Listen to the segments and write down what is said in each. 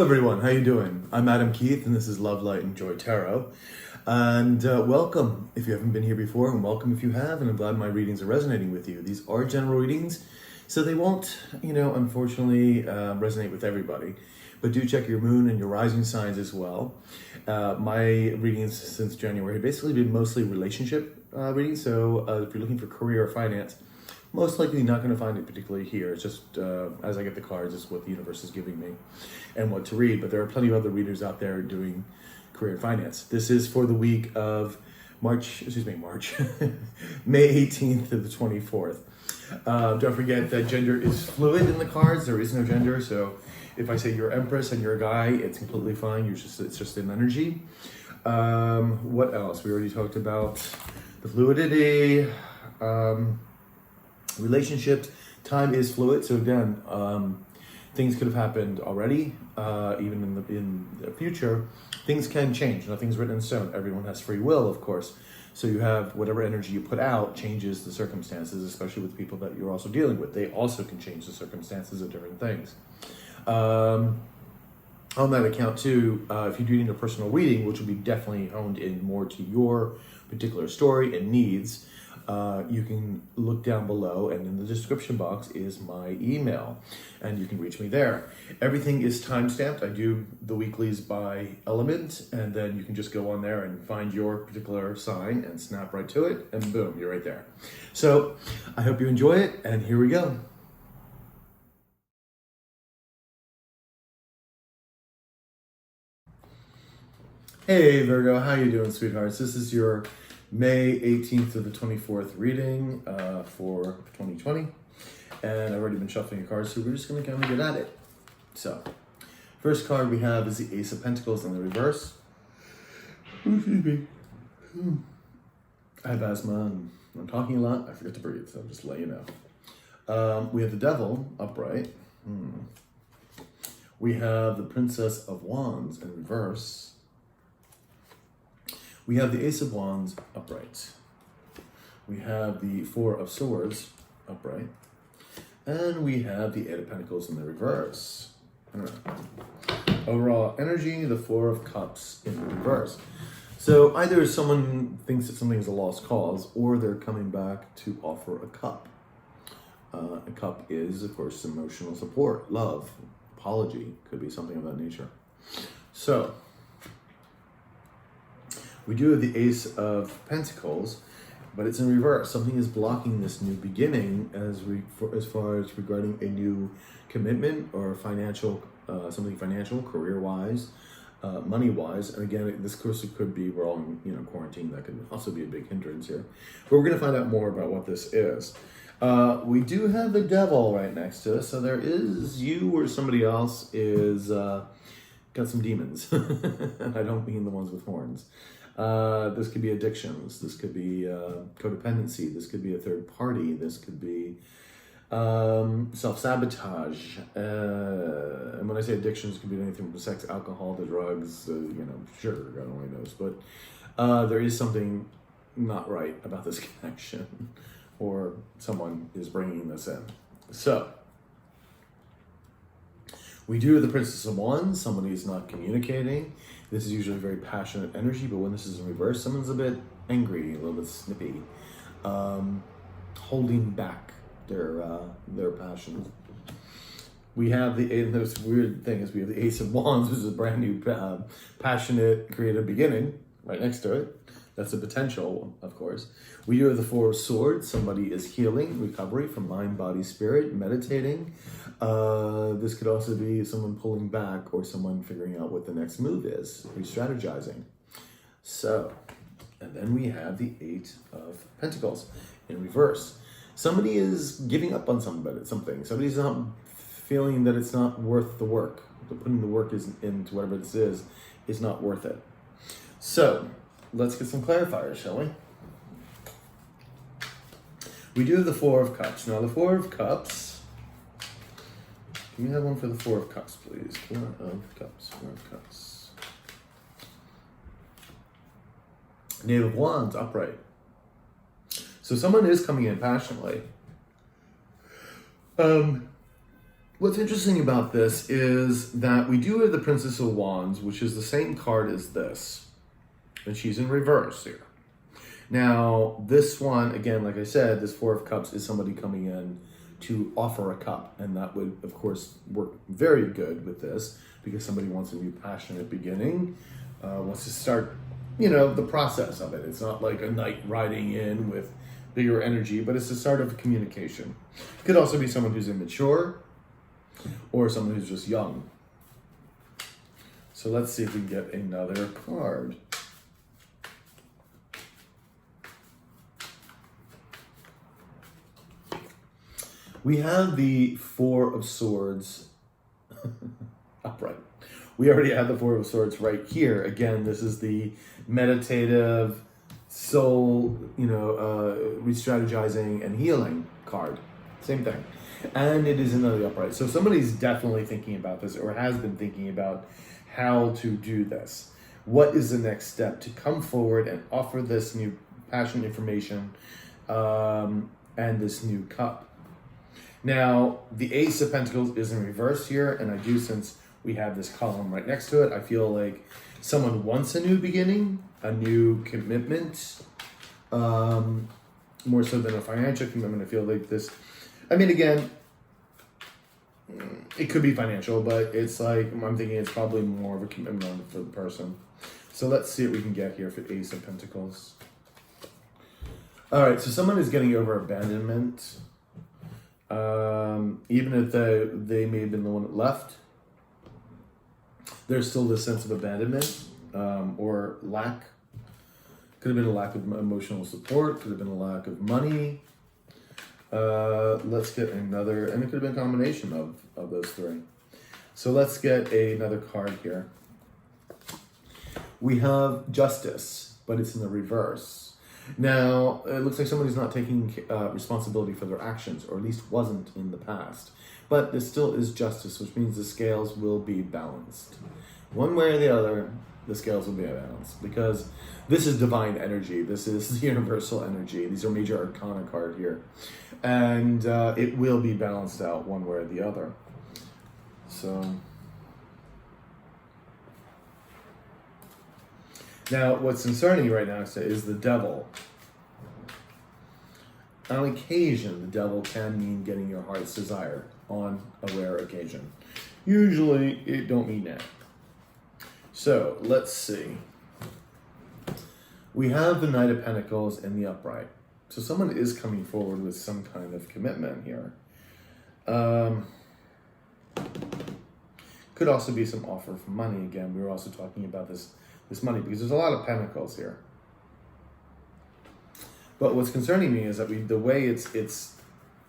everyone, how you doing? I'm Adam Keith and this is Love, Light and Joy Tarot. And welcome if you haven't been here before, and welcome if you have, and I'm glad my readings are resonating with you. These are general readings, so they won't, unfortunately resonate with everybody. But do check your moon and your rising signs as well. My readings since January have basically been mostly relationship readings, so if you're looking for career or finance, most likely not going to find it particularly here. It's just as I get the cards, it's what the universe is giving me and what to read. But there are plenty of other readers out there doing career and finance. This is for the week of May 18th to the 24th. Don't forget that gender is fluid in the cards. There is no gender. So if I say you're Empress and you're a guy, it's completely fine. It's just an energy. What else? We already talked about the fluidity. Relationships, time is fluid. So again, things could have happened already, even in the future. Things can change. Nothing's written in stone. Everyone has free will, of course. So you have whatever energy you put out changes the circumstances, especially with people that you're also dealing with. They also can change the circumstances of different things. On that account too, if you're doing a personal reading, which will be definitely honed in more to your particular story and needs, you can look down below, and in the description box is my email, and you can reach me there. Everything is time-stamped. I do the weeklies by element, and then you can just go on there and find your particular sign and snap right to it, and boom, you're right there. So I hope you enjoy it, and here we go. Hey Virgo, how you doing, sweethearts? This is your May 18th to the 24th reading for 2020. And I've already been shuffling your cards, so we're just going to kind of get at it. So, first card we have is the Ace of Pentacles in the reverse. Excuse me. I have asthma and I'm talking a lot. I forget to breathe, so I'll just let you know. We have the Devil upright. We have the Princess of Wands in reverse. We have the Ace of Wands upright. We have the Four of Swords upright. And we have the Eight of Pentacles in the reverse. Overall energy, the Four of Cups in the reverse. So either someone thinks that something is a lost cause, or they're coming back to offer a cup. A cup is, of course, emotional support, love, apology, could be something of that nature. So, we do have the Ace of Pentacles, but it's in reverse. Something is blocking this new beginning as far as regarding a new commitment or financial, something financial, career-wise, money-wise. And again, this course could be, we're all in quarantine. That could also be a big hindrance here. But we're going to find out more about what this is. We do have the Devil right next to us. So there is you or somebody else is got some demons. And I don't mean the ones with horns. This could be addictions, this could be codependency, this could be a third party, this could be self-sabotage. And when I say addictions, it could be anything from sex, alcohol, to drugs, sugar, God only knows. But there is something not right about this connection, or someone is bringing this in. So, we do have the Princess of Wands. Somebody is not communicating. This is usually very passionate energy, but when this is in reverse, someone's a bit angry, a little bit snippy, holding back their passions. We have this weird thing is we have the Ace of Wands, which is a brand new, passionate, creative beginning right next to it. That's a potential, of course. We do have the Four of Swords. Somebody is healing, recovery from mind, body, spirit, meditating. This could also be someone pulling back or someone figuring out what the next move is, re-strategizing. So, and then we have the Eight of Pentacles in reverse. Somebody is giving up on something. Somebody's not feeling that it's not worth the work. Putting the work into whatever this is not worth it. So, let's get some clarifiers, shall we? We do have the Four of Cups. Now, the Four of Cups, can we have one for the Four of Cups, please? Four of Cups, Four of Cups. Knave of Wands, upright. So someone is coming in passionately. What's interesting about this is that we do have the Princess of Wands, which is the same card as this. And she's in reverse here. Now, this one, again, like I said, this Four of Cups is somebody coming in to offer a cup. And that would, of course, work very good with this because somebody wants a new passionate beginning, wants to start, you know, the process of it. It's not like a knight riding in with bigger energy, but it's the start of communication. It could also be someone who's immature or someone who's just young. So let's see if we can get another card. We have the Four of Swords upright. We already have the Four of Swords right here. Again, this is the meditative, soul, re-strategizing and healing card. Same thing. And it is another upright. So somebody's definitely thinking about this or has been thinking about how to do this. What is the next step to come forward and offer this new passion information and this new cup? Now, the Ace of Pentacles is in reverse here, and I do, since we have this column right next to it, I feel like someone wants a new beginning, a new commitment, more so than a financial commitment. I feel like this, I mean, again, it could be financial, but it's like, I'm thinking it's probably more of a commitment for the person. So let's see what we can get here for Ace of Pentacles. All right, so someone is getting over abandonment. Even if they may have been the one that left, there's still this sense of abandonment or lack. Could have been a lack of emotional support, could have been a lack of money. Let's get another, and it could have been a combination of those three. So let's get another card here. We have Justice, but it's in the reverse. Now, it looks like somebody's not taking responsibility for their actions, or at least wasn't in the past. But this still is justice, which means the scales will be balanced. One way or the other, the scales will be balanced, because this is divine energy. This is universal energy. These are major arcana card here. And it will be balanced out one way or the other. So now, what's concerning right now is the Devil. On occasion, the Devil can mean getting your heart's desire on a rare occasion. Usually, it don't mean that. So, let's see. We have the Knight of Pentacles in the upright. So someone is coming forward with some kind of commitment here. Could also be some offer for money. Again, we were also talking about this money, because there's a lot of pentacles here. But what's concerning me is that the way it's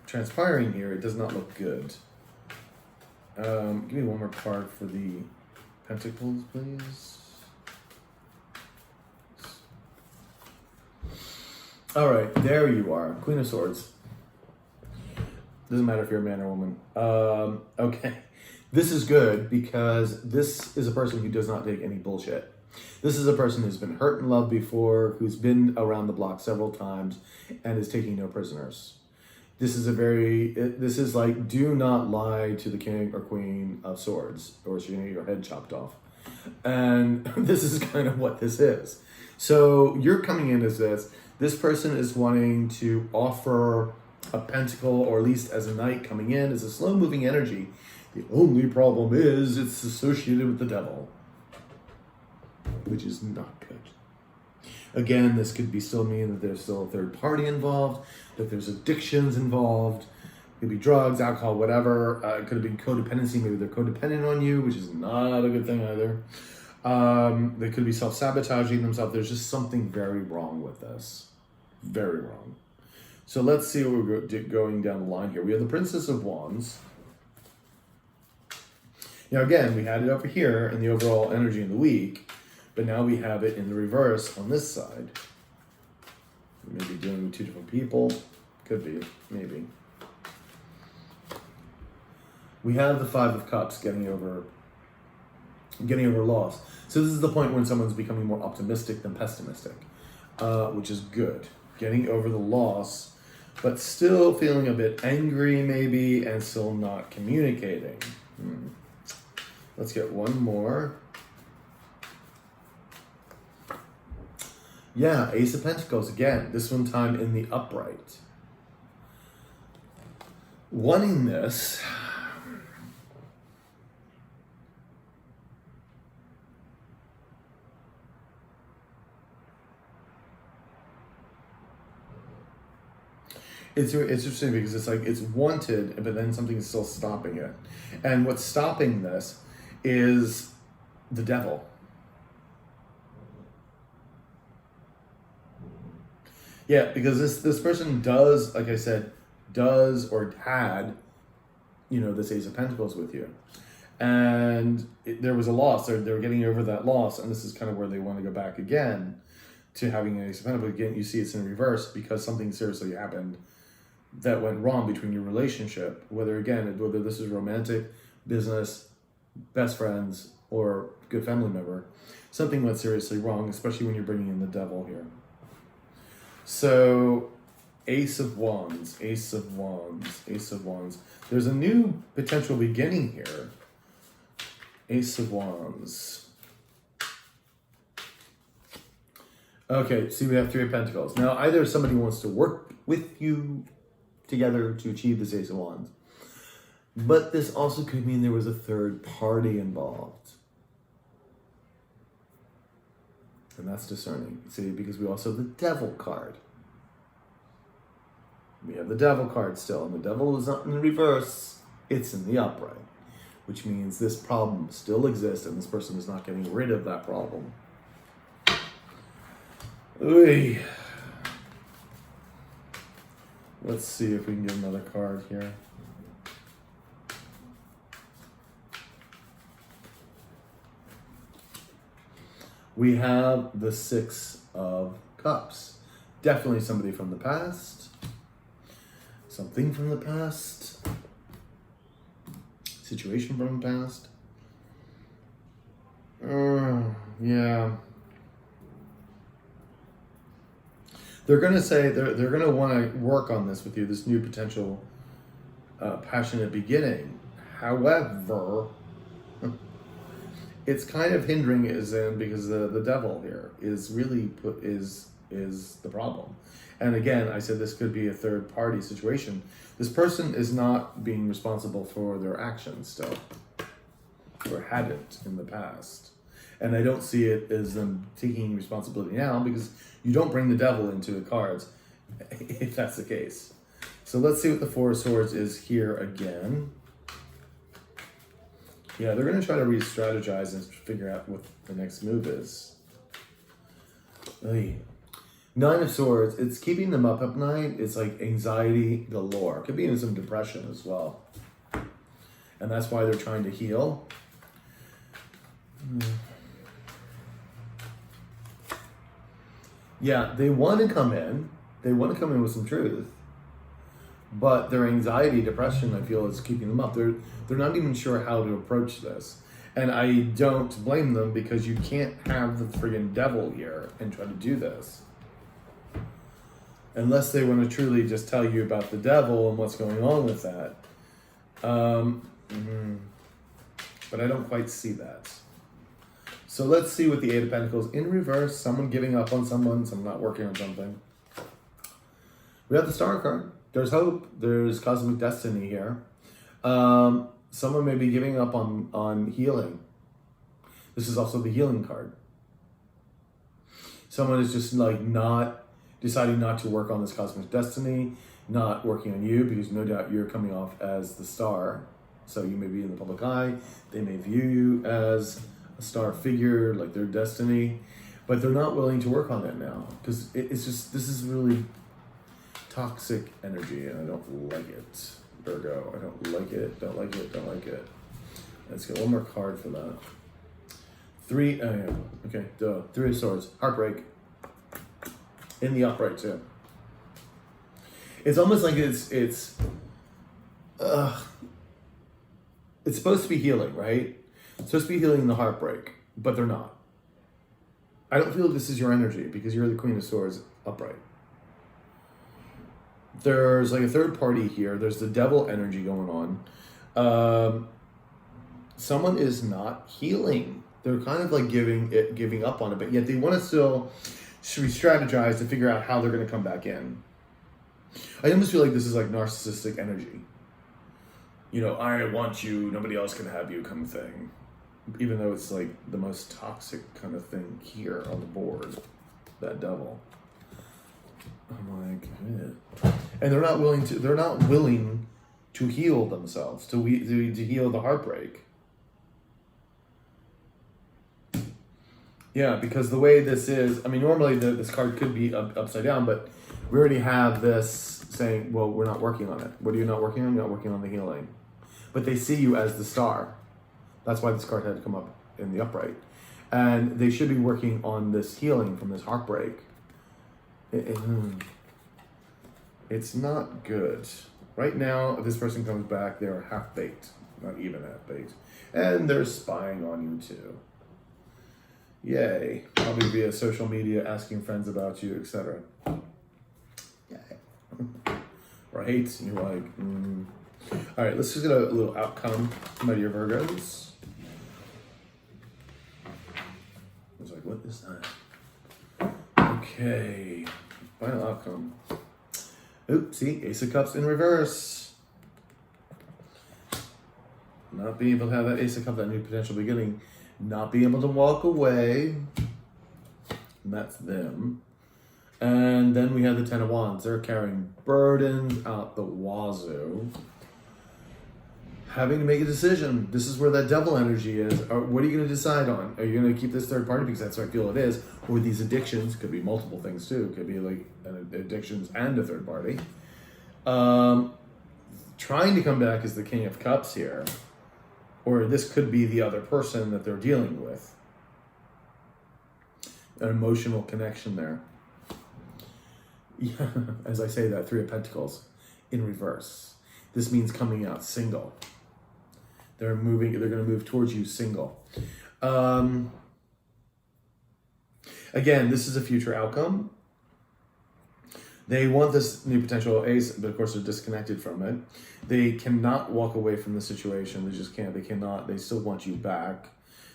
transpiring here, it does not look good. Give me one more card for the pentacles, please. All right, there you are, Queen of Swords. Doesn't matter if you're a man or woman. Okay, this is good because this is a person who does not take any bullshit. This is a person who's been hurt in love before, who's been around the block several times, and is taking no prisoners. This is like, do not lie to the King or Queen of Swords, or you're going to get your head chopped off. And this is kind of what this is. So you're coming in as this person is wanting to offer a pentacle, or at least as a knight coming in, as a slow-moving energy. The only problem is it's associated with the Devil, which is not good. Again, this could be still mean that there's still a third party involved, that there's addictions involved. It could be drugs, alcohol, whatever. It could have been codependency. Maybe they're codependent on you, which is not a good thing either. They could be self-sabotaging themselves. There's just something very wrong with this. Very wrong. So let's see what we're going down the line here. We have the Princess of Wands. Now again, we had it over here in the overall energy in the week, but now we have it in the reverse on this side. We may be dealing with two different people. Could be, maybe. We have the Five of Cups getting over loss. So this is the point when someone's becoming more optimistic than pessimistic, which is good. Getting over the loss but still feeling a bit angry maybe, and still not communicating. Let's get one more. Yeah, Ace of Pentacles again, this one time in the upright. Wanting this. It's interesting because it's like it's wanted, but then something is still stopping it. And what's stopping this is the devil. Yeah, because this person does, like I said, does or had, this Ace of Pentacles with you. And there was a loss. They were getting over that loss, and this is kind of where they want to go back again to having an Ace of Pentacles. Again, you see it's in reverse because something seriously happened that went wrong between your relationship, whether this is romantic, business, best friends, or good family member. Something went seriously wrong, especially when you're bringing in the devil here. So, Ace of Wands, Ace of Wands, Ace of Wands. There's a new potential beginning here. Ace of Wands. Okay, see, we have Three of Pentacles. Now, either somebody wants to work with you together to achieve this Ace of Wands, but this also could mean there was a third party involved. And that's discerning, see, because we also have the Devil card. We have the Devil card still, and the Devil is not in the reverse, it's in the upright, which means this problem still exists, and this person is not getting rid of that problem. Oy. Let's see if we can get another card here. We have the Six of Cups. Definitely somebody from the past. Something from the past. Situation from the past. Yeah. They're going to say, they're going to want to work on this with you, this new potential passionate beginning. However, it's kind of hindering because the devil here is really is the problem. And again, I said this could be a third party situation. This person is not being responsible for their actions still, or hadn't in the past. And I don't see it as them taking responsibility now, because you don't bring the devil into the cards if that's the case. So let's see what the Four of Swords is here again. Yeah, they're going to try to re-strategize and figure out what the next move is. Oy. Nine of Swords, it's keeping them up at night. It's like anxiety galore. Could be in some depression as well. And that's why they're trying to heal. Yeah, they want to come in. They want to come in with some truth. But their anxiety, depression, I feel, is keeping them up. They're not even sure how to approach this. And I don't blame them, because you can't have the friggin' devil here and try to do this. Unless they want to truly just tell you about the devil and what's going on with that. But I don't quite see that. So let's see what the Eight of Pentacles in reverse. Someone giving up on someone, someone not working on something. We have the Star card. There's hope. There's cosmic destiny here. Someone may be giving up on healing. This is also the healing card. Someone is just like deciding not to work on this cosmic destiny, not working on you, because no doubt you're coming off as the star. So you may be in the public eye. They may view you as a star figure, like their destiny, but they're not willing to work on that now, because it's just, this is really toxic energy, and I don't like it. Virgo, I don't like it, don't like it, don't like it. Let's get one more card for that. Three of Swords, heartbreak. In the upright too. It's almost like it's supposed to be healing, right? It's supposed to be healing the heartbreak, but they're not. I don't feel this is your energy, because you're the Queen of Swords upright. there's like a third party here. There's the devil energy going on. Someone is not healing. They're kind of like giving up on it, but yet they want to still strategize to figure out how they're going to come back in. I almost feel like this is like narcissistic energy. You know, I want you, nobody else can have you kind of thing. Even though it's like the most toxic kind of thing here on the board. That devil. I'm like, eh. And they're not willing to heal themselves, to heal the heartbreak. Yeah, because the way this is, I mean, normally this card could be upside down, but we already have this saying, well, we're not working on it. What are you not working on? You're not working on the healing. But they see you as the star. That's why this card had to come up in the upright. And they should be working on this healing from this heartbreak. It's not good. Right now, if this person comes back, they're half-baked. Not even half-baked. And they're spying on you too. Yay. Probably via social media, asking friends about you, etc. Yay. Right? You're like, All right, let's just get a little outcome from your Virgos. I was like, what is that? Okay. Final outcome. Oops, see? Ace of Cups in reverse. Not being able to have that Ace of Cups, that new potential beginning. Not being able to walk away. And that's them. And then we have the Ten of Wands. They're carrying burdens out the wazoo. Having to make a decision. This is where that devil energy is. What are you going to decide on? Are you going to keep this third party because that's what I feel it is? Or these addictions, could be multiple things too. It could be like addictions and a third party. Trying to come back as the King of Cups here. Or this could be the other person that they're dealing with. An emotional connection there. Yeah, as I say that, Three of Pentacles in reverse. This means coming out single. They're going to move towards you single. Again, this is a future outcome. They want this new potential ace, but of course they're disconnected from it. They cannot walk away from the situation. They just can't. They cannot. They still want you back.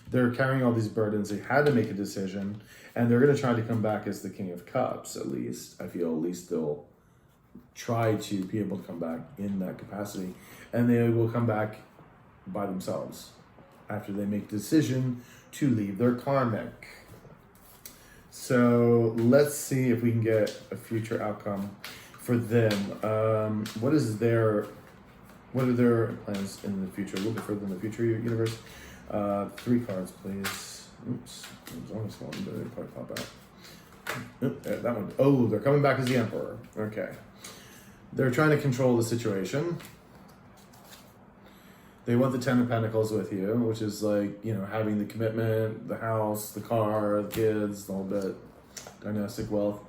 They're carrying all these burdens. They had to make a decision, and they're going to try to come back as the King of Cups, at least. I feel at least they'll try to be able to come back in that capacity, and they will come back by themselves after they make the decision to leave their karmic. So let's see if we can get a future outcome for them. What are their plans in the future? A little bit further in the future, universe. 3 cards, please. Oops, there's almost one, but it probably pop out. Oop, that one. Oh, they're coming back as the Emperor. Okay. They're trying to control the situation. They want the Ten of Pentacles with you, which is like, having the commitment, the house, the car, the kids, the whole bit, dynastic wealth.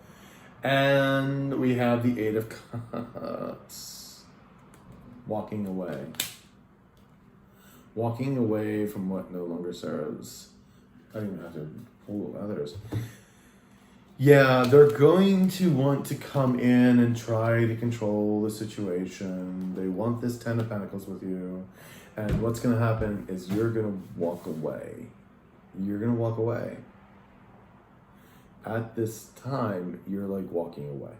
And we have the Eight of Cups. Walking away. Walking away from what no longer serves. I don't even have to pull others. Yeah, they're going to want to come in and try to control the situation. They want this Ten of Pentacles with you. And what's going to happen is you're going to walk away. You're going to walk away. At this time, you're like walking away.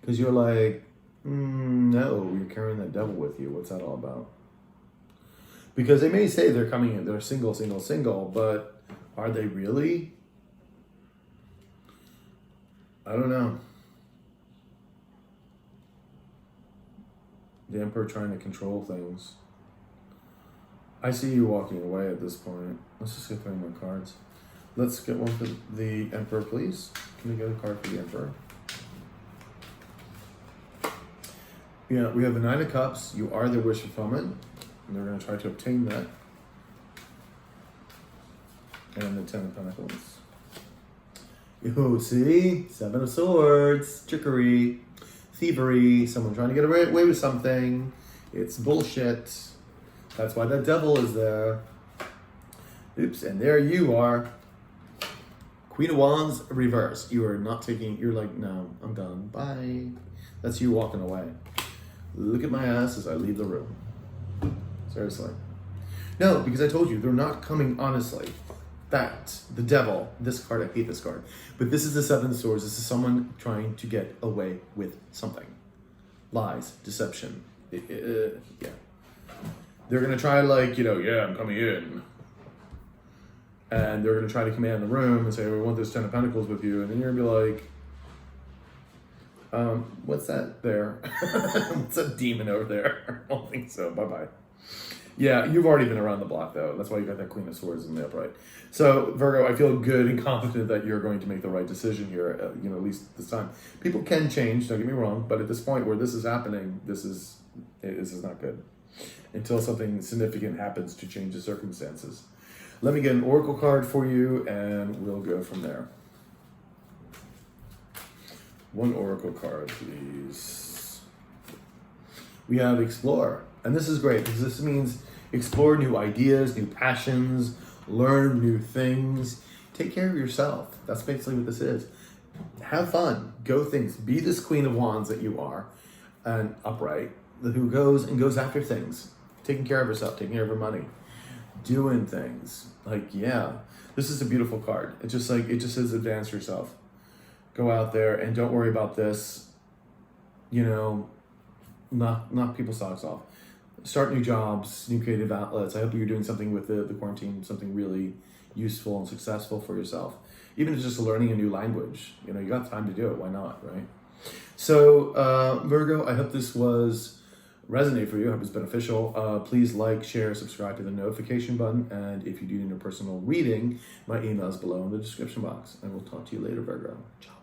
Because you're like, no, you're carrying that devil with you. What's that all about? Because they may say they're coming in, they're single, but are they really? I don't know. The Emperor trying to control things. I see you walking away at this point. Let's just get 3 more cards. Let's get one for the Emperor, please. Can we get a card for the Emperor? Yeah, we have the Nine of Cups. You are their wish fulfillment. And they're going to try to obtain that. And the Ten of Pentacles. You see? 7 of Swords. Trickery. Thievery. Someone trying to get away with something. It's bullshit. That's why that devil is there. Oops, and there you are. Queen of Wands, reverse. You are not taking, you're like, no, I'm done. Bye. That's you walking away. Look at my ass as I leave the room. Seriously. No, because I told you, they're not coming honestly. That, the devil, this card, I hate this card. But this is the Seven of Swords. This is someone trying to get away with something. Lies, deception. Yeah. They're going to try like, yeah, I'm coming in. And they're going to try to command the room and say, we want this 10 of Pentacles with you. And then you're going to be like, what's that there? What's that demon over there? I don't think so. Bye-bye. Yeah, you've already been around the block, though. That's why you got that Queen of Swords in the upright. So, Virgo, I feel good and confident that you're going to make the right decision here, at least this time. People can change, don't get me wrong, but at this point where this is happening, this is not good. Until something significant happens to change the circumstances. Let me get an oracle card for you, and we'll go from there. One oracle card, please. We have Explore. And this is great, because this means explore new ideas, new passions, learn new things. Take care of yourself. That's basically what this is. Have fun. Go things. Be this Queen of Wands that you are, and upright, who goes after things. Taking care of herself, taking care of her money. Doing things. Like, yeah, this is a beautiful card. It just says advance yourself. Go out there and don't worry about this, knock people's socks off. Start new jobs, new creative outlets. I hope you're doing something with the quarantine, something really useful and successful for yourself. Even if it's just learning a new language, you got time to do it. Why not, right? So, Virgo, I hope this was resonate for you. I hope it's beneficial. Please like, share, subscribe to the notification button. And if you do need a personal reading, my email is below in the description box. And we'll talk to you later, Virgo. Ciao.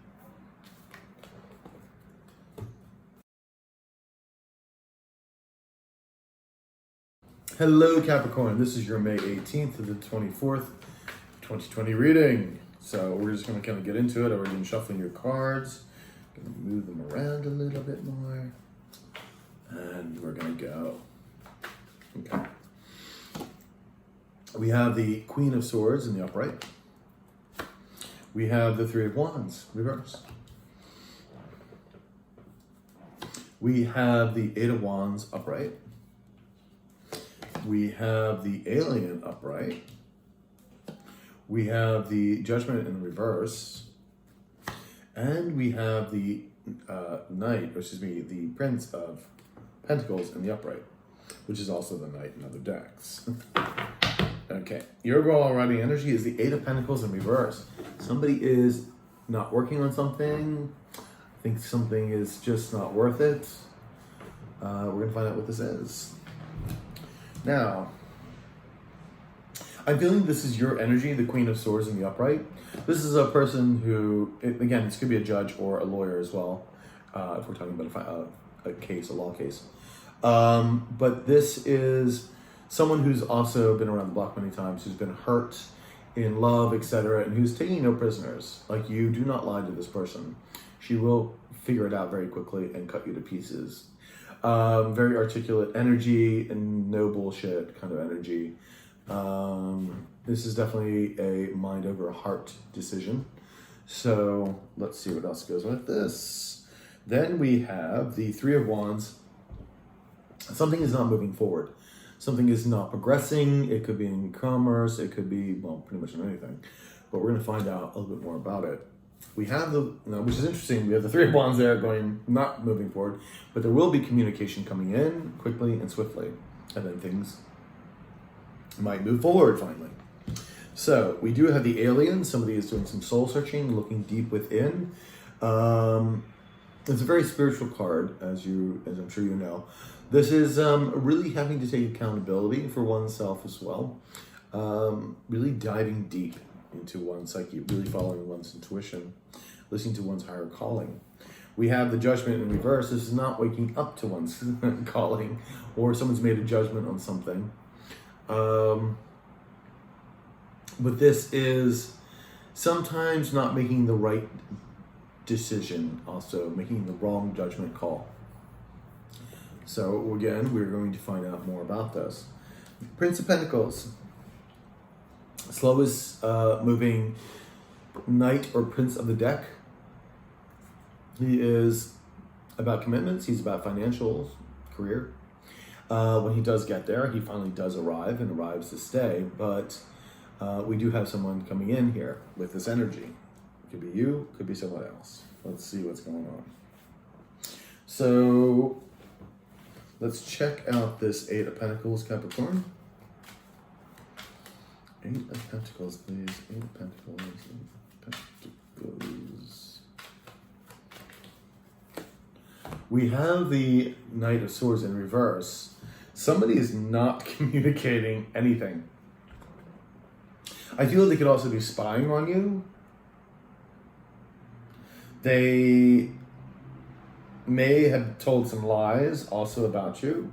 Hello, Capricorn. This is your May 18th to the 24th, 2020 reading. So we're just going to kind of get into it. I've already been shuffling your cards. Going to move them around a little bit more. And we're going to go. Okay. We have the Queen of Swords in the upright. We have the Three of Wands, reverse. We have the Eight of Wands upright. We have the Alien upright. We have the Judgment in reverse. And we have the the Prince of Pentacles in the upright, which is also the Knight in other decks. Okay, your overall running energy is the Eight of Pentacles in reverse. Somebody is not working on something. I think something is just not worth it. We're going to find out what this is. Now, I'm feeling this is your energy, the Queen of Swords in the upright. This is a person who, again, this could be a judge or a lawyer as well, if we're talking about a case, a law case. But this is someone who's also been around the block many times, who's been hurt in love, etc., and who's taking no prisoners. Like, you do not lie to this person. She will figure it out very quickly and cut you to pieces. Very articulate energy and no bullshit kind of energy. This is definitely a mind over heart decision. So let's see what else goes with this. Then we have the Three of Wands. Something is not moving forward. Something is not progressing. It could be in commerce. It could be, well, pretty much in anything. But we're going to find out a little bit more about it. We have which is interesting, we have the Three of Wands there not moving forward, but there will be communication coming in quickly and swiftly, and then things might move forward finally. So we do have the Alien. Somebody is doing some soul searching, looking deep within. It's a very spiritual card, as I'm sure you know. This is really having to take accountability for oneself as well. Really diving deep into one's psyche, really following one's intuition, listening to one's higher calling. We have the Judgment in reverse. This is not waking up to one's calling, or someone's made a judgment on something. But this is sometimes not making the right decision, also making the wrong judgment call. So again, we're going to find out more about this. Prince of Pentacles. Slow is moving Knight or Prince of the deck. He is about commitments. He's about financial, career. When he does get there, he finally does arrive and arrives to stay. But we do have someone coming in here with this energy. It could be you, could be someone else. Let's see what's going on. So let's check out this Eight of Pentacles, Capricorn. Eight of Pentacles, please. Eight of Pentacles. Eight of Pentacles. We have the Knight of Swords in reverse. Somebody is not communicating anything. I feel they could also be spying on you. They may have told some lies also about you.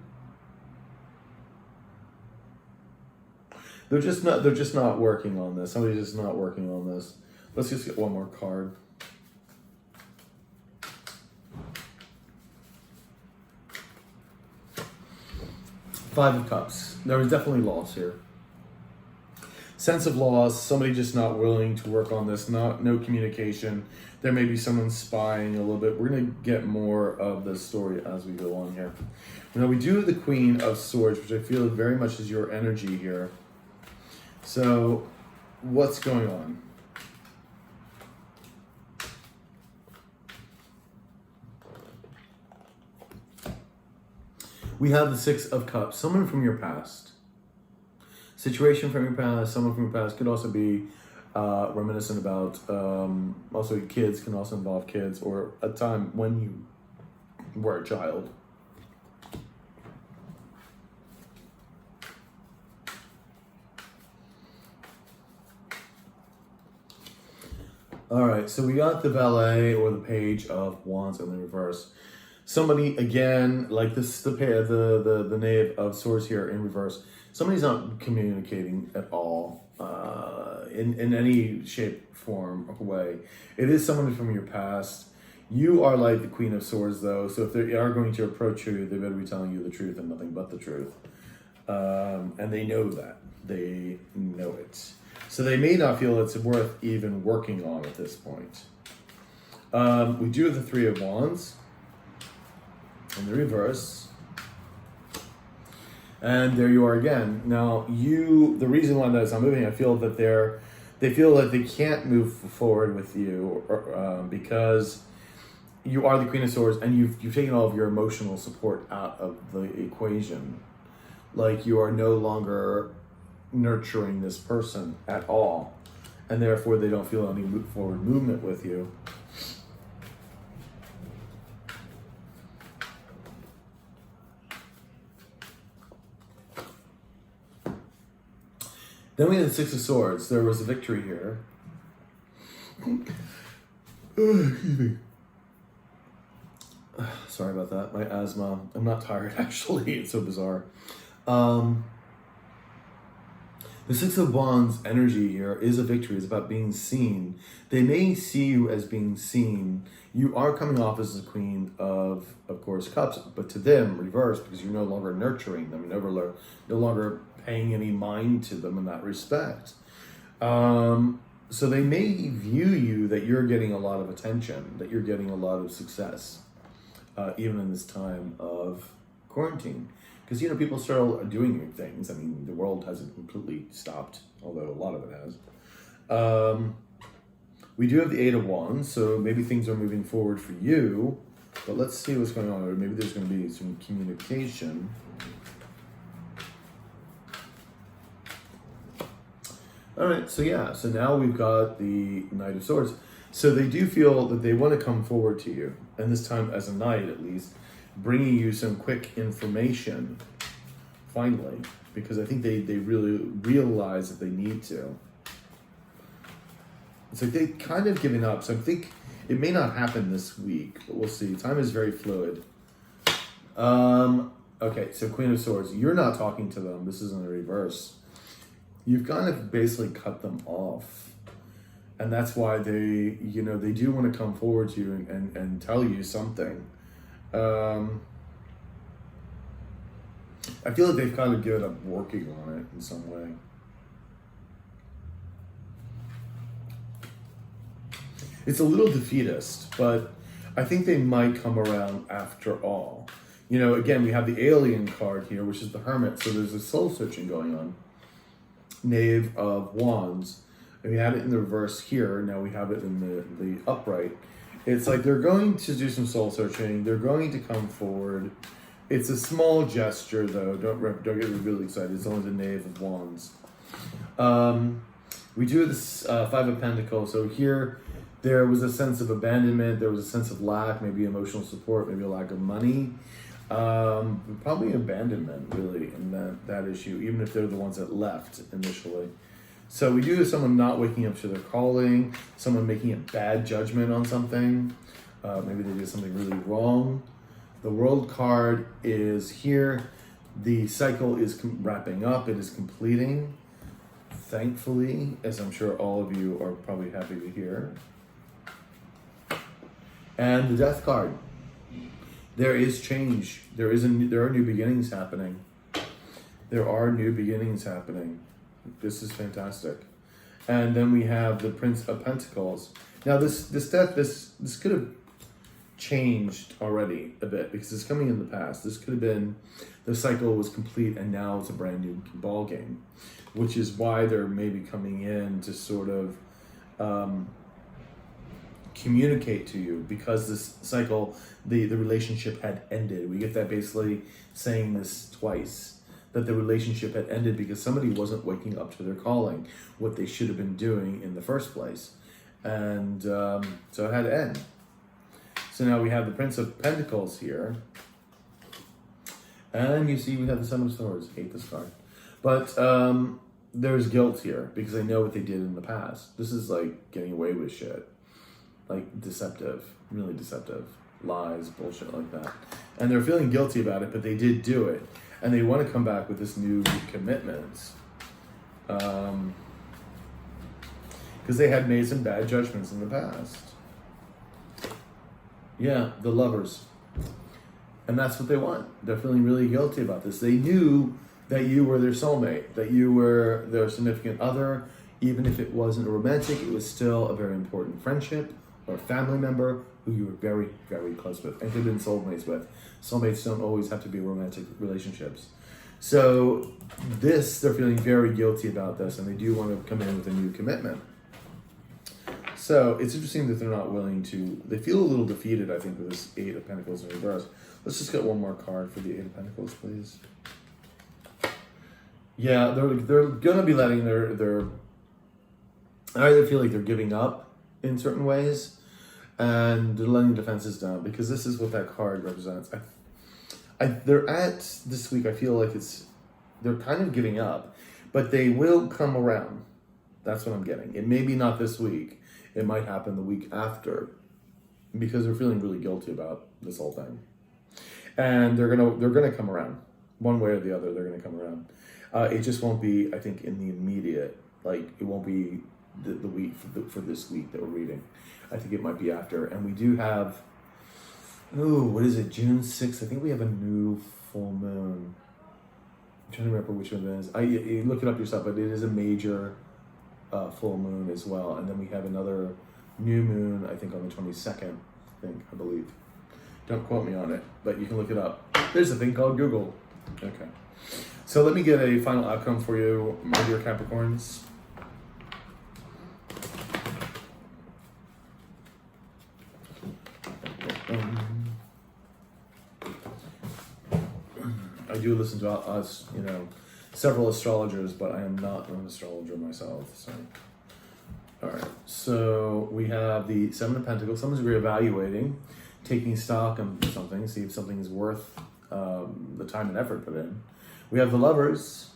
They're just not working on this. Somebody's just not working on this. Let's just get one more card. Five of Cups. There was definitely loss here. Sense of loss, somebody just not willing to work on this, no communication. There may be someone spying a little bit. We're going to get more of the story as we go on here. Now we do have the Queen of Swords, which I feel very much is your energy here. So what's going on? We have the Six of Cups, someone from your past. Situation from your past, someone from your past could also be reminiscent about, also kids, can also involve kids, or a time when you were a child. All right, so we got the Valet or the Page of Wands in the reverse. Somebody, again, like this, the Knave of Swords here in reverse. Somebody's not communicating at all in any shape, form, or way. It is someone from your past. You are like the Queen of Swords, though, so if they are going to approach you, they better be telling you the truth and nothing but the truth. And they know that. They know it. So they may not feel it's worth even working on at this point. We do have the Three of Wands in the reverse. And there you are again. Now, the reason why that's not moving, I feel that they feel that they can't move forward with you because you are the Queen of Swords and you've taken all of your emotional support out of the equation. Like you are no longer nurturing this person at all. And therefore they don't feel any forward movement with you. Then we had the Six of Swords. There was a victory here. Excuse me. Sorry about that. My asthma. I'm not tired, actually. It's so bizarre. The Six of Wands energy here is a victory. It's about being seen. They may see you as being seen. You are coming off as the Queen of course, Cups, but to them, reverse, because you're no longer nurturing them. You're no longer paying any mind to them in that respect. So they may view you that you're getting a lot of attention, that you're getting a lot of success, even in this time of quarantine. Because, people start doing things. I mean, the world hasn't completely stopped, although a lot of it has. We do have the Eight of Wands, so maybe things are moving forward for you. But let's see what's going on. Or maybe there's going to be some communication. All right, so now we've got the Knight of Swords. So they do feel that they want to come forward to you, and this time as a knight at least, bringing you some quick information, finally, because I think they really realize that they need to. It's like they've kind of given up, so I think it may not happen this week, but we'll see. Time is very fluid. Okay, so Queen of Swords, you're not talking to them. This is in the reverse. You've kind of basically cut them off. And that's why they do want to come forward to you and tell you something. I feel like they've kind of given up working on it in some way. It's a little defeatist, but I think they might come around after all. You know, again, we have the alien card here, which is the Hermit. So there's a soul searching going on. Knave of Wands. And we had it in the reverse here. Now we have it in the upright. It's like they're going to do some soul searching. They're going to come forward. It's a small gesture, though. Don't get really excited. It's only the Knave of Wands. We do this Five of Pentacles. So here, there was a sense of abandonment. There was a sense of lack, maybe emotional support, maybe a lack of money. Probably abandonment, really, in that issue, even if they're the ones that left initially. So we do have someone not waking up to their calling, someone making a bad judgment on something. Maybe they did something really wrong. The World card is here. The cycle is wrapping up. It is completing. Thankfully, as I'm sure all of you are probably happy to hear. And the Death card. There is change. There are new beginnings happening. There are new beginnings happening. This is fantastic. And then we have the Prince of Pentacles. Now this death, this could have changed already a bit because it's coming in the past. This could have been the cycle was complete and now it's a brand new ball game, which is why they're maybe coming in to sort of communicate to you, because this cycle, the relationship had ended. We get that basically saying this twice, that the relationship had ended because somebody wasn't waking up to their calling, what they should have been doing in the first place. And so it had to end. So now we have the Prince of Pentacles here. And you see we have the Seven of Swords. Hate this card. But there's guilt here because they know what they did in the past. This is like getting away with shit. Like deceptive, really deceptive. Lies, bullshit like that. And they're feeling guilty about it, but they did do it. And they want to come back with this new commitment. Because they had made some bad judgments in the past. Yeah, the Lovers. And that's what they want. They're feeling really guilty about this. They knew that you were their soulmate, that you were their significant other. Even if it wasn't romantic, it was still a very important friendship or a family member who you were very, very close with and could have been soulmates with. Soulmates don't always have to be romantic relationships. So they're feeling very guilty about this, and they do want to come in with a new commitment. So it's interesting that they're not willing to, they feel a little defeated, I think, with this Eight of Pentacles in reverse. Let's just get one more card for the Eight of Pentacles, please. Yeah, they're going to be letting I either feel like they're giving up in certain ways, and they're letting defenses down, because this is what that card represents. They're at this week, I feel like they're kind of giving up, but they will come around. That's what I'm getting. It may be not this week. It might happen the week after, because they're feeling really guilty about this whole thing. And they're gonna come around. One way or the other, they're gonna come around. It just won't be, I think, in the immediate, like, it won't be the week for this week that we're reading. I think it might be after. And we do have, what is it, June 6th? I think we have a new full moon. I'm trying to remember which one it is. You look it up yourself, but it is a major full moon as well. And then we have another new moon, I think on the 22nd, I believe. Don't quote me on it, but you can look it up. There's a thing called Google. Okay. So let me get a final outcome for you, my dear Capricorns. I do listen to us, several astrologers, but I am not an astrologer myself. So, all right. So we have the Seven of Pentacles. Someone's reevaluating, taking stock of something, see if something is worth the time and effort put in. We have the Lovers.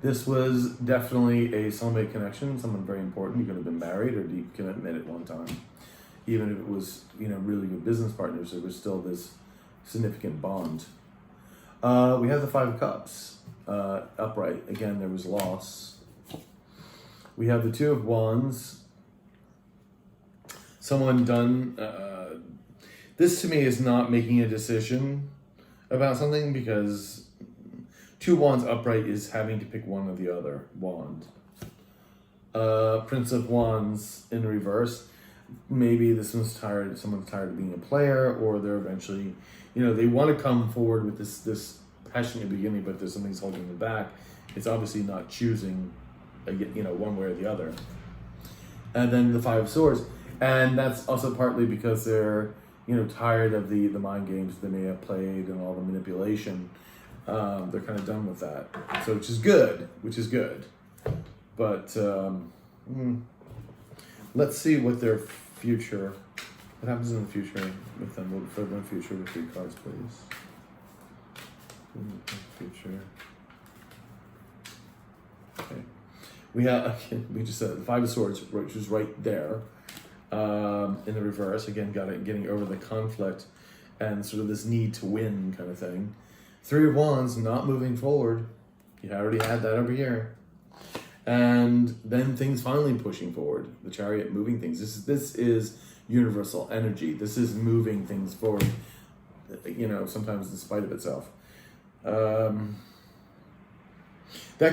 This was definitely a soulmate connection, someone very important. You could have been married or deep commitment at one time. Even if it was, really good business partners, there was still this significant bond. We have the Five of Cups upright. Again, there was loss. We have the Two of Wands. Someone done. This to me is not making a decision about something, because Two Wands upright is having to pick one or the other wand. Prince of Wands in reverse. maybe someone's tired of being a player, or they're eventually, they want to come forward with this passionate beginning, but there's something's holding them back. It's obviously not choosing, one way or the other. And then the Five of Swords, and that's also partly because they're, tired of the mind games they may have played and all the manipulation. They're kind of done with that, so which is good. But let's see what their future. What happens in the future with them? What further in the future with 3 cards, please? Future. Okay. We just said the Five of Swords, which is right there, in the reverse. Again, getting over the conflict and sort of this need to win kind of thing. 3 of Wands, not moving forward. You already had that over here. And then things finally pushing forward. The Chariot moving things. This is universal energy. This is moving things forward, sometimes in spite of itself. That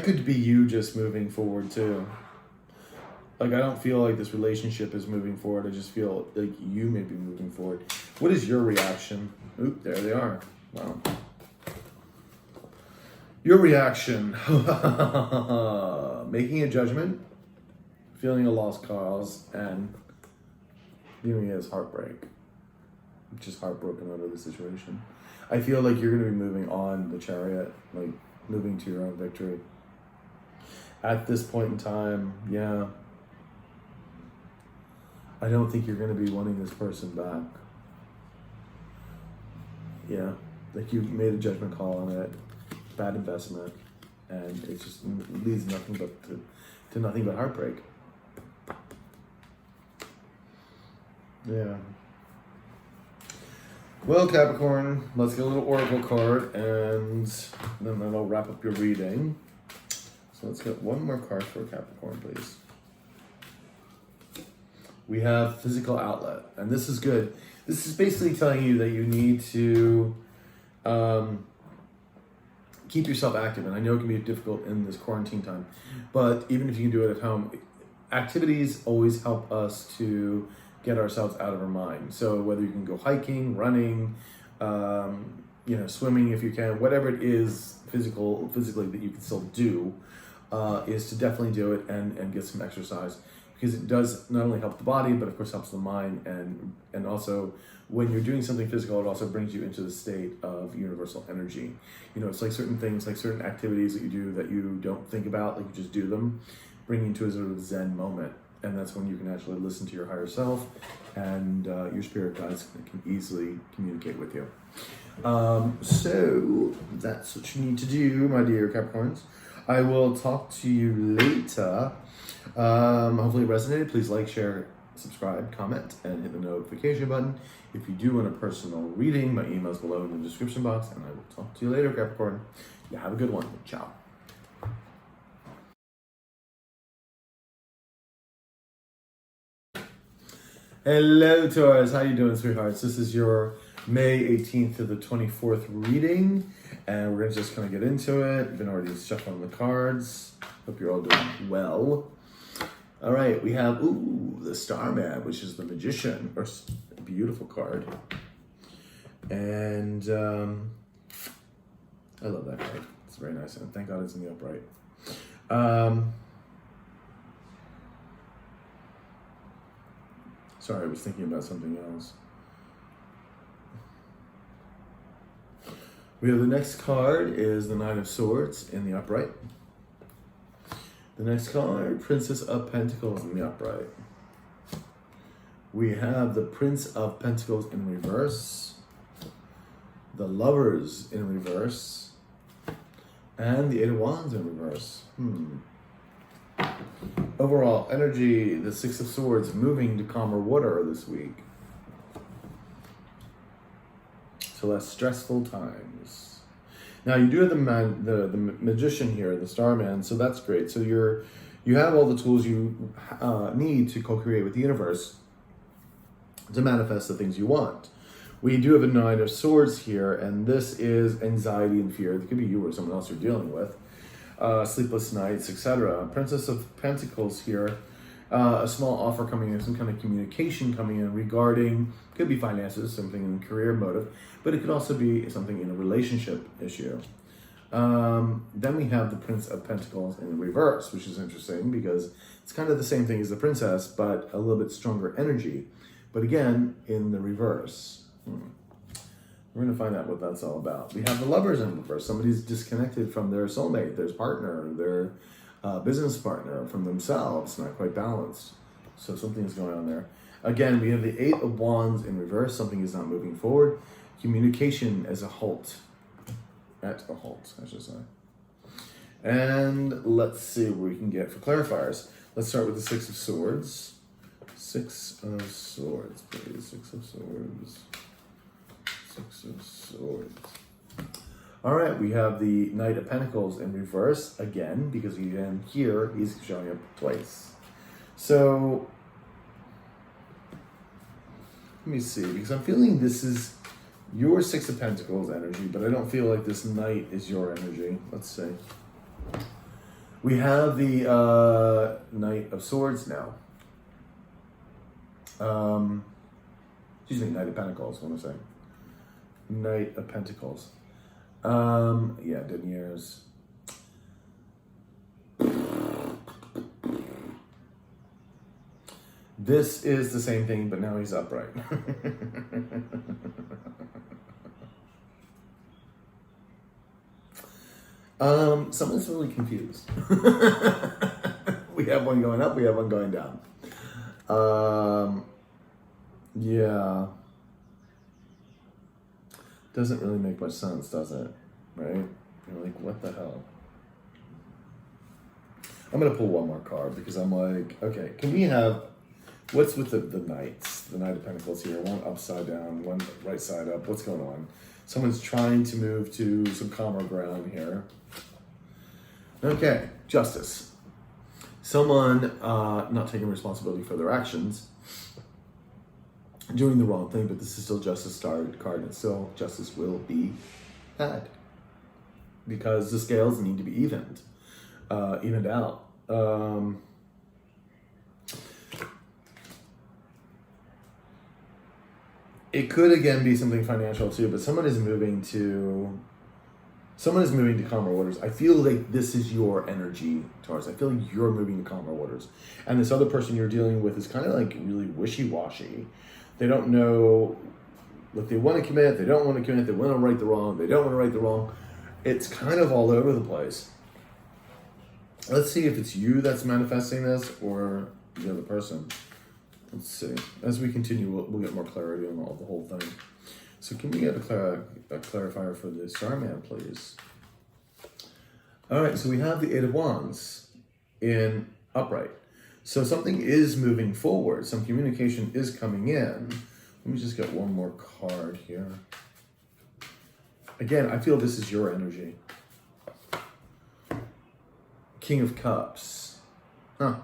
could be you just moving forward too. Like, I don't feel like this relationship is moving forward. I just feel like you may be moving forward. What is your reaction? Oop, there they are. Wow. Your reaction. Making a judgment, feeling a lost cause, and viewing it as heartbreak. Just heartbroken over the situation. I feel like you're going to be moving on the Chariot, like moving to your own victory. At this point in time, yeah. I don't think you're going to be wanting this person back. Yeah, like you made a judgment call on it, bad investment, and it just leads nothing but to nothing but heartbreak. Yeah. Well, Capricorn, let's get a little oracle card, and then that'll wrap up your reading. So let's get one more card for Capricorn, please. We have physical outlet, and this is good. This is basically telling you that you need to keep yourself active, and I know it can be difficult in this quarantine time, but even if you can do it at home, activities always help us to get ourselves out of our mind. So whether you can go hiking, running, swimming if you can, whatever it is physically that you can still do, is to definitely do it and get some exercise, because it does not only help the body, but of course helps the mind, and also when you're doing something physical, it also brings you into the state of universal energy. It's like certain things, like certain activities that you do that you don't think about, like you just do them, bring you to a sort of Zen moment. And that's when you can actually listen to your higher self, and your spirit guides can easily communicate with you. So that's what you need to do, my dear Capricorns. I will talk to you later. Hopefully it resonated. Please like, share, subscribe, comment, and hit the notification button. If you do want a personal reading, my email's below in the description box, and I will talk to you later, Capricorn. You have a good one. Ciao. Hello, Taurus. How you doing, sweethearts? This is your May 18th to the 24th reading, and we're going to just kind of get into it. You've been already shuffling the cards. Hope you're all doing well. All right, we have, the Starman, which is the Magician, or a beautiful card. And I love that card. It's very nice, and thank God it's in the upright. Sorry, I was thinking about something else. We have the next card is the Nine of Swords in the upright. The next card, Princess of Pentacles in the upright. We have the Prince of Pentacles in reverse, the Lovers in reverse, and the Eight of Wands in reverse. Overall energy, the Six of Swords moving to calmer water this week. So less stressful times. Now you do have the Magician here, the Starman, so that's great. So you have all the tools you need to co-create with the universe to manifest the things you want. We do have a Nine of Swords here, and this is anxiety and fear. It could be you or someone else you're dealing with. Sleepless nights, etc. Princess of Pentacles here A small offer coming in, some kind of communication coming in regarding, could be finances, something in career motive, but it could also be something in a relationship issue. Then we have the Prince of Pentacles in reverse, which is interesting because it's kind of the same thing as the Princess, but a little bit stronger energy. But again, in the reverse. We're going to find out what that's all about. We have the Lovers in reverse. Somebody's disconnected from their soulmate, their partner, their business partner, from themselves, not quite balanced. So something's going on there. Again, we have the Eight of Wands in reverse. Something is not moving forward. Communication as a halt. At a halt, I should say. And let's see what we can get for clarifiers. Let's start with the Six of Swords. Six of Swords, please. Six of Swords. Six of Swords. All right, we have the Knight of Pentacles in reverse again, because again here he's showing up twice. So let me see, because I'm feeling this is your Six of Pentacles energy, but I don't feel like this Knight is your energy. Let's see. We have the Knight of Swords now. Excuse me, Knight of Pentacles, what am I saying? Knight of Pentacles. Yeah, deniers. This is the same thing, but now he's upright. Someone's really confused. We have one going up, we have one going down. Yeah. Doesn't really make much sense, does it? Right? You're like, what the hell? I'm going to pull one more card because I'm like, okay, can we have, what's with the Knights? The Knight of Pentacles here, one upside down, one right side up. What's going on? Someone's trying to move to some calmer ground here. Okay, Justice. Someone not taking responsibility for their actions, doing the wrong thing, but this is still Justice card, and still justice will be had because the scales need to be evened out. It could again be something financial too, but someone is moving to calmer waters. I feel like this is your energy, Taurus. I feel like you're moving to calmer waters, and this other person you're dealing with is kind of like really wishy-washy. They don't know, like they want to commit, they don't want to commit, they want to right the wrong, they don't want to right the wrong. It's kind of all over the place. Let's see if it's you that's manifesting this or the other person. Let's see. As we continue, we'll get more clarity on the whole thing. So can we get a clarifier for the Starman, please? All right, so we have the Eight of Wands in upright. So something is moving forward. Some communication is coming in. Let me just get one more card here. Again, I feel this is your energy. King of Cups. Huh.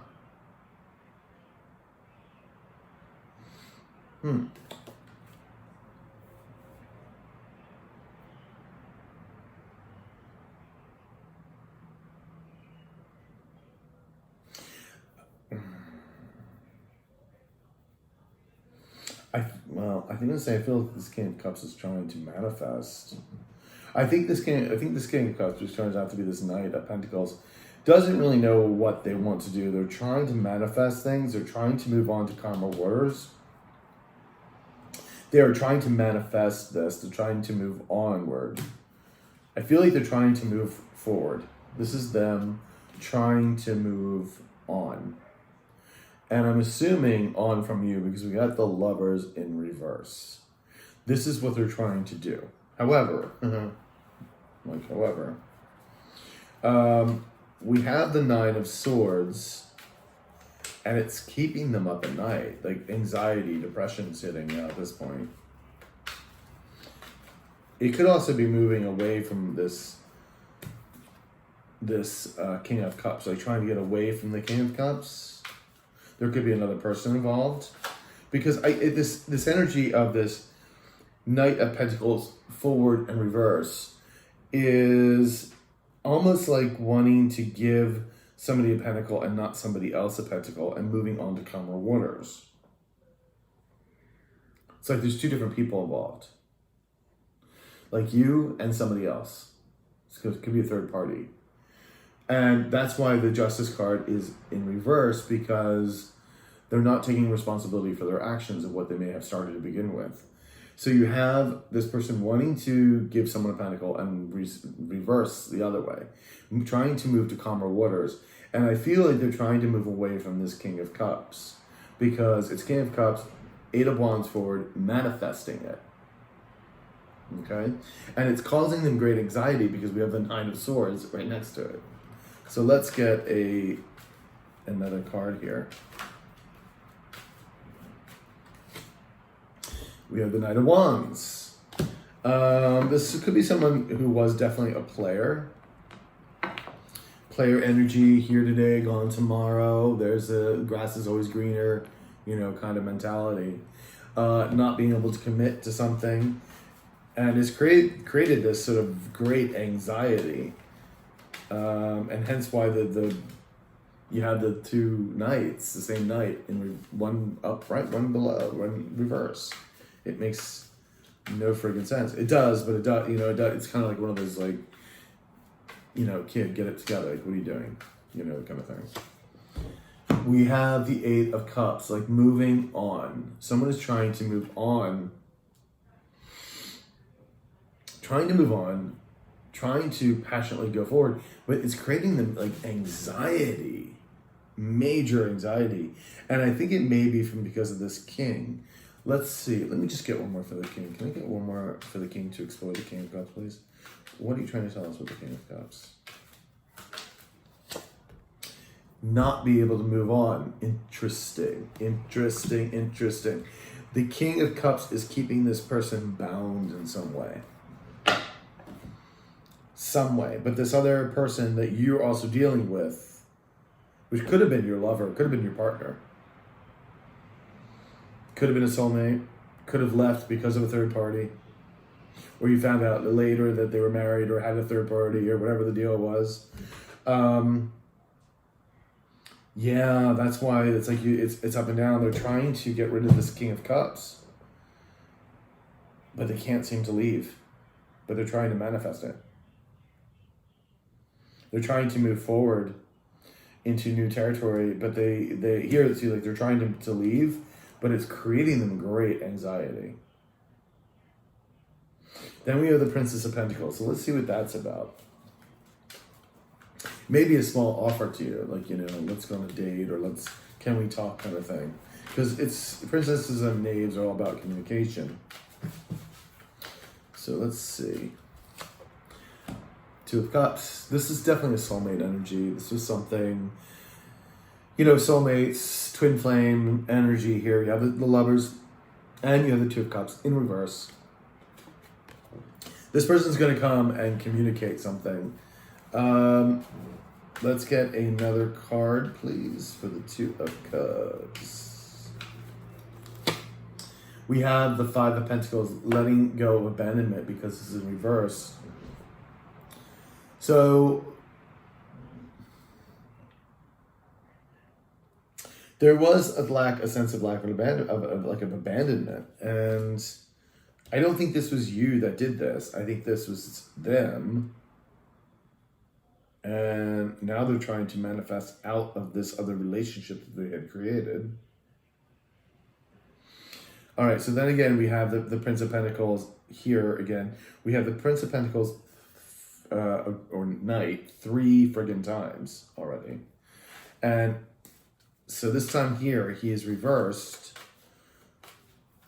I think I feel like this King of Cups is trying to manifest. I think this King of Cups, which turns out to be this Knight of Pentacles, doesn't really know what they want to do. They're trying to manifest things. They're trying to move on to calmer waters. They are trying to manifest this. They're trying to move onward. I feel like they're trying to move forward. This is them trying to move on. And I'm assuming on from you because we got the Lovers in reverse. This is what they're trying to do. However, we have the Nine of Swords, and it's keeping them up at night. Like anxiety, depression sitting at this point. It could also be moving away from this King of Cups, like trying to get away from the King of Cups. There could be another person involved, because this energy of this Knight of Pentacles forward and reverse is almost like wanting to give somebody a pentacle and not somebody else a pentacle, and moving on to calmer waters. It's like there's two different people involved. Like you and somebody else. So it could be a third party. And that's why the Justice card is in reverse, because they're not taking responsibility for their actions of what they may have started to begin with. So you have this person wanting to give someone a pentacle and reverse the other way, trying to move to calmer waters. And I feel like they're trying to move away from this King of Cups, because it's King of Cups, 8 of Wands forward, manifesting it. Okay? And it's causing them great anxiety because we have the 9 of Swords right next to it. So let's get another card here. We have the Knight of Wands. This could be someone who was definitely a player. Player energy, here today, gone tomorrow. There's a grass is always greener, kind of mentality. Not being able to commit to something. And it's created this sort of great anxiety. And hence why you have the two knights, the same knight, in one upright, one below, one reverse. It makes no friggin' sense. It does, but it does. It's kind of like one of those kid, get it together. Like, what are you doing? Kind of thing. We have the 8 of Cups, like moving on. Someone is trying to move on. Trying to passionately go forward, but it's creating them like anxiety, major anxiety. And I think it may be because of this King. Let's see. Let me just get one more for the King. Can I get one more for the King to explore the King of Cups, please? What are you trying to tell us with the King of Cups? Not be able to move on. Interesting. The King of Cups is keeping this person bound in some way. But this other person that you're also dealing with, which could have been your lover, could have been your partner, could have been a soulmate, could have left because of a third party, or you found out later that they were married or had a third party or whatever the deal was. Yeah, that's why it's like it's up and down. They're trying to get rid of this King of Cups, but they can't seem to leave. But they're trying to manifest it. They're trying to move forward into new territory, but they here see like they're trying to leave, but it's creating them great anxiety. Then we have the Princess of Pentacles. So let's see what that's about. Maybe a small offer to you, like, let's go on a date, or can we talk kind of thing. Because princesses and knaves are all about communication. So let's see. 2 of Cups. This is definitely a soulmate energy. This was something, soulmates, twin flame energy here. You have the lovers, and you have the 2 of Cups in reverse. This person's going to come and communicate something. Let's get another card, please, for the 2 of Cups. We have the 5 of Pentacles, letting go of abandonment because this is in reverse. So there was a sense of lack of abandonment, and I don't think this was you that did this. I think this was them. And now they're trying to manifest out of this other relationship that they had created. All right, so then again, we have the Prince of Pentacles here again. We have the Prince of Pentacles or Knight 3 friggin' times already. And so this time here, he is reversed.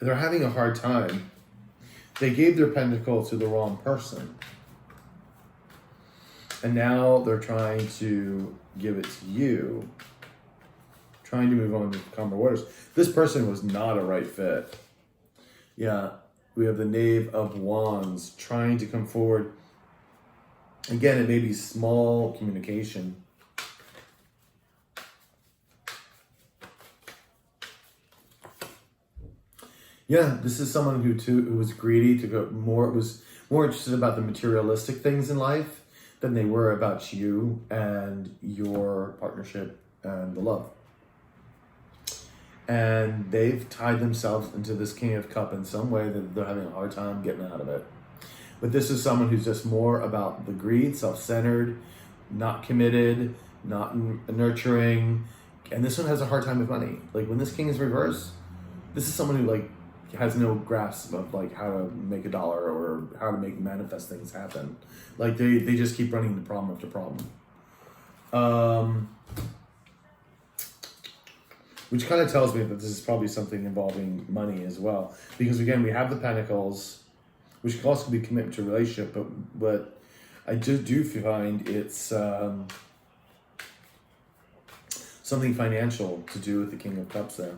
They're having a hard time. They gave their pentacle to the wrong person. And now they're trying to give it to you. Trying to move on to calmer waters. This person was not a right fit. Yeah, we have the Knave of Wands trying to come forward. Again, it may be small communication. Yeah, this is someone who was greedy to go more, was more interested about the materialistic things in life than they were about you and your partnership and the love. And they've tied themselves into this King of Cup in some way that they're having a hard time getting out of it. But this is someone who's just more about the greed, self-centered, not committed, not nurturing. And this one has a hard time with money. Like when this king is reversed, this is someone who like has no grasp of like how to make a dollar or how to make manifest things happen. Like they just keep running into problem after problem. Which kind of tells me that this is probably something involving money as well. Because again, we have the Pentacles, which can also be commitment to a relationship, but I just do find it's something financial to do with the King of Cups there.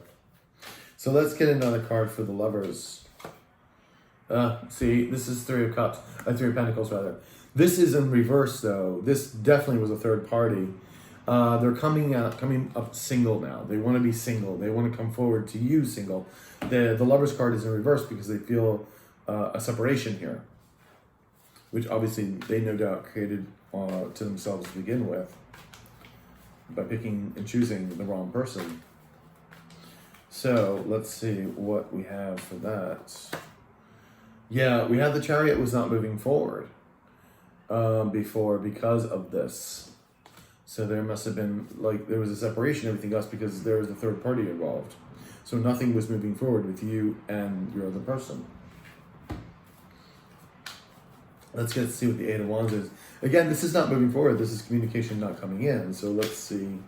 So let's get another card for the lovers. See, this is Three of Pentacles rather. This is in reverse though. This definitely was a third party. They're coming up single now. They want to be single. They want to come forward to you single. The Lovers card is in reverse because they feel a separation here, which obviously they no doubt created to themselves to begin with by picking and choosing the wrong person. So let's see what we have for that. Yeah, we had the Chariot was not moving forward before because of this. So there must have been, like, there was a separation of everything else because there was a third party involved. So nothing was moving forward with you and your other person. Let's see what the Eight of Wands is. Again, this is not moving forward. This is communication not coming in. So let's see.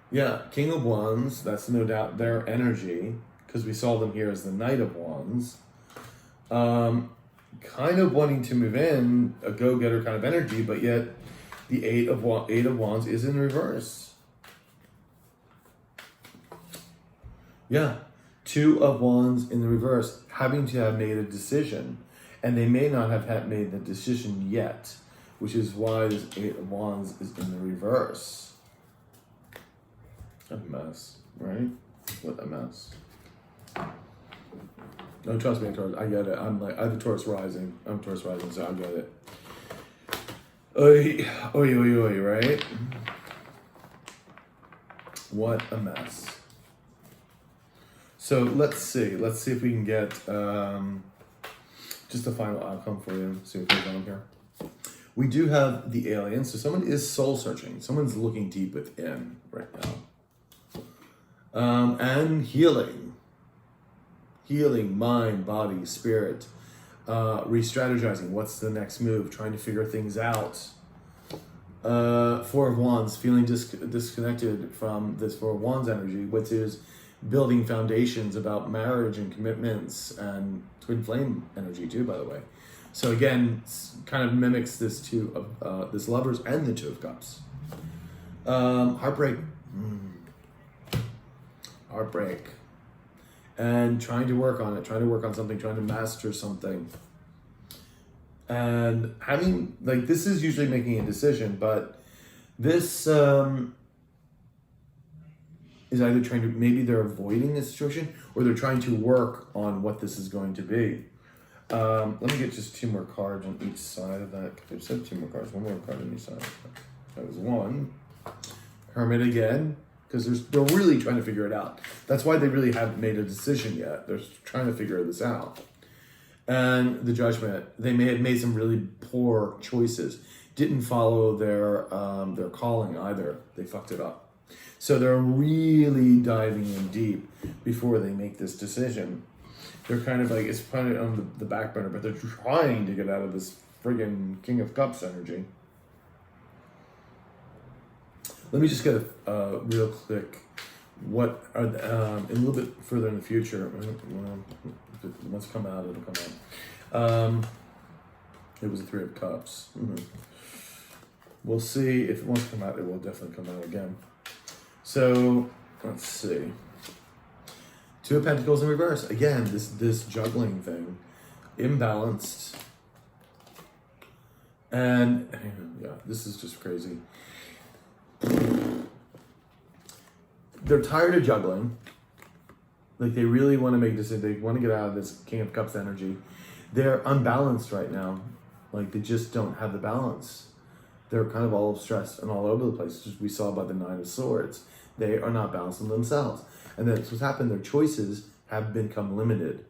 Yeah, King of Wands, that's no doubt their energy because we saw them here as the Knight of Wands. Kind of wanting to move in, a go-getter kind of energy, but yet the Eight of Wands is in reverse. Yeah, Two of Wands in the reverse, having to have made a decision. And they may not have made the decision yet, which is why this Eight of Wands is in the reverse. A mess, right? What a mess. No, trust me, Taurus, I get it. I have a Taurus rising. I'm Taurus rising, so I get it. Oy, oy, oy, oy, right? What a mess. So let's see. Let's see if we can get just a final outcome for you. See what goes on here. We do have the alien. So someone is soul searching. Someone's looking deep within right now. And healing. Healing, mind, body, spirit. Re-strategizing. What's the next move? Trying to figure things out. Four of Wands. Feeling disconnected from this Four of Wands energy, which is building foundations about marriage and commitments and twin flame energy too, by the way. So again, kind of mimics this this Lovers and the Two of Cups. Heartbreak. Heartbreak. And trying to work on it, trying to work on something, trying to master something. And having, like, this is usually making a decision, but this is either trying to, maybe they're avoiding the situation or they're trying to work on what this is going to be. Let me get just two more cards on each side of that. I said two more cards, one more card on each side. That was one. Hermit again, because they're really trying to figure it out. That's why they really haven't made a decision yet. They're trying to figure this out. And the Judgment, they may have made some really poor choices. Didn't follow their calling either. They fucked it up. So they're really diving in deep before they make this decision. They're kind of like, it's kind of on the back burner, but they're trying to get out of this friggin' King of Cups energy. Let me just get a real quick, what are a little bit further in the future, if it wants to come out, it'll come out. It was a Three of Cups. We'll see if it wants to come out, it will definitely come out again. So, let's see. Two of Pentacles in reverse. Again, this juggling thing. Imbalanced. And, yeah, this is just crazy. They're tired of juggling. Like, they really want to make this, they want to get out of this King of Cups energy. They're unbalanced right now. Like, they just don't have the balance. They're kind of all stressed and all over the place, as we saw by the Nine of Swords. They are not balancing themselves. And that's what's happened. Their choices have become limited.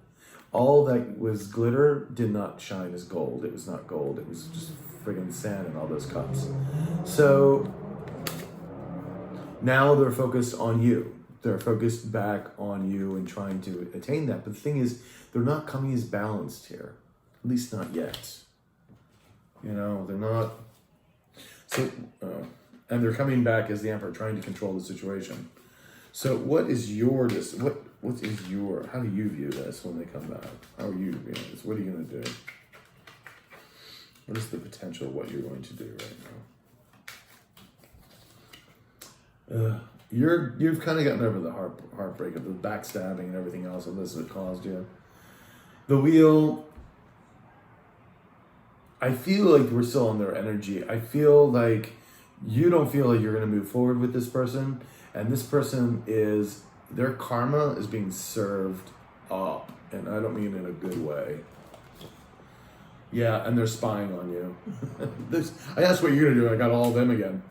All that was glitter did not shine as gold. It was not gold. It was just friggin' sand in all those cups. So now they're focused on you. They're focused back on you and trying to attain that. But the thing is, they're not coming as balanced here. At least not yet. You know, they're not. So, and they're coming back as the Emperor, trying to control the situation. So what is your, how do you view this when they come back? How are you viewing this? What are you going to do? What is the potential of what you're going to do right now? You've kind of gotten over the heartbreak of the backstabbing and everything else of this that caused you. The Wheel, I feel like we're still on their energy. I feel like you don't feel like you're going to move forward with this person. And this person is, their karma is being served up. And I don't mean in a good way. Yeah, and they're spying on you. I asked what you're going to do, and I got all of them again.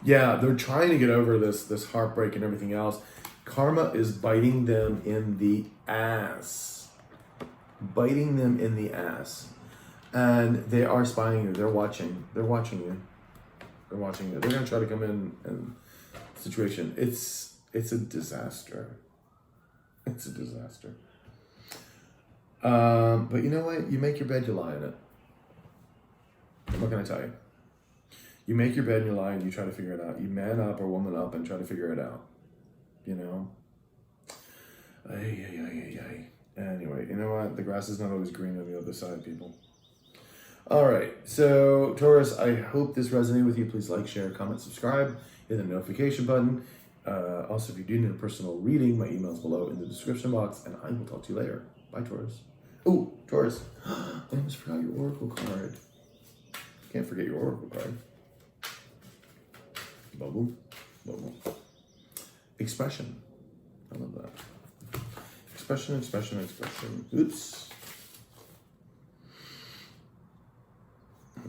Yeah, they're trying to get over this heartbreak and everything else. Karma is biting them in the ass. Biting them in the ass. And they are spying you. They're watching. They're watching you. They're watching you. They're going to try to come in and situation. It's a disaster. It's a disaster. But you know what? You make your bed, you lie in it. What can I tell you? You make your bed and you lie and you try to figure it out. You man up or woman up and try to figure it out. You know? Anyway, you know what? The grass is not always green on the other side, people. All right. So, Taurus, I hope this resonated with you. Please like, share, comment, subscribe, hit the notification button. Also, if you do need a personal reading, my email's below in the description box, and I will talk to you later. Bye, Taurus. Oh, Taurus. I almost forgot your oracle card. Can't forget your oracle card. Bubble. Bubble. Expression. I love that. Expression, expression, expression. Oops.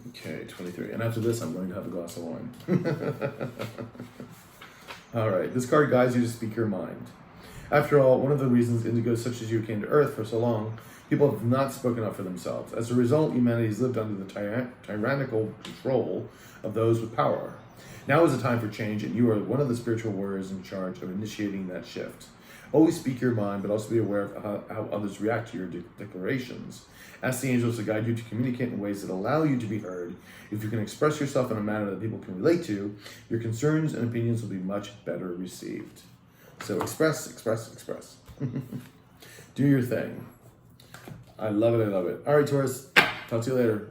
Okay, 23. And after this, I'm going to have a glass of wine. All right. This card guides you to speak your mind. After all, one of the reasons indigos such as you came to Earth for so long, people have not spoken up for themselves. As a result, humanity has lived under the tyrannical control of those with power. Now is the time for change, and you are one of the spiritual warriors in charge of initiating that shift. Always speak your mind, but also be aware of how others react to your declarations. Ask the angels to guide you to communicate in ways that allow you to be heard. If you can express yourself in a manner that people can relate to, your concerns and opinions will be much better received. So express, express, express. Do your thing. I love it, I love it. All right, Taurus, talk to you later.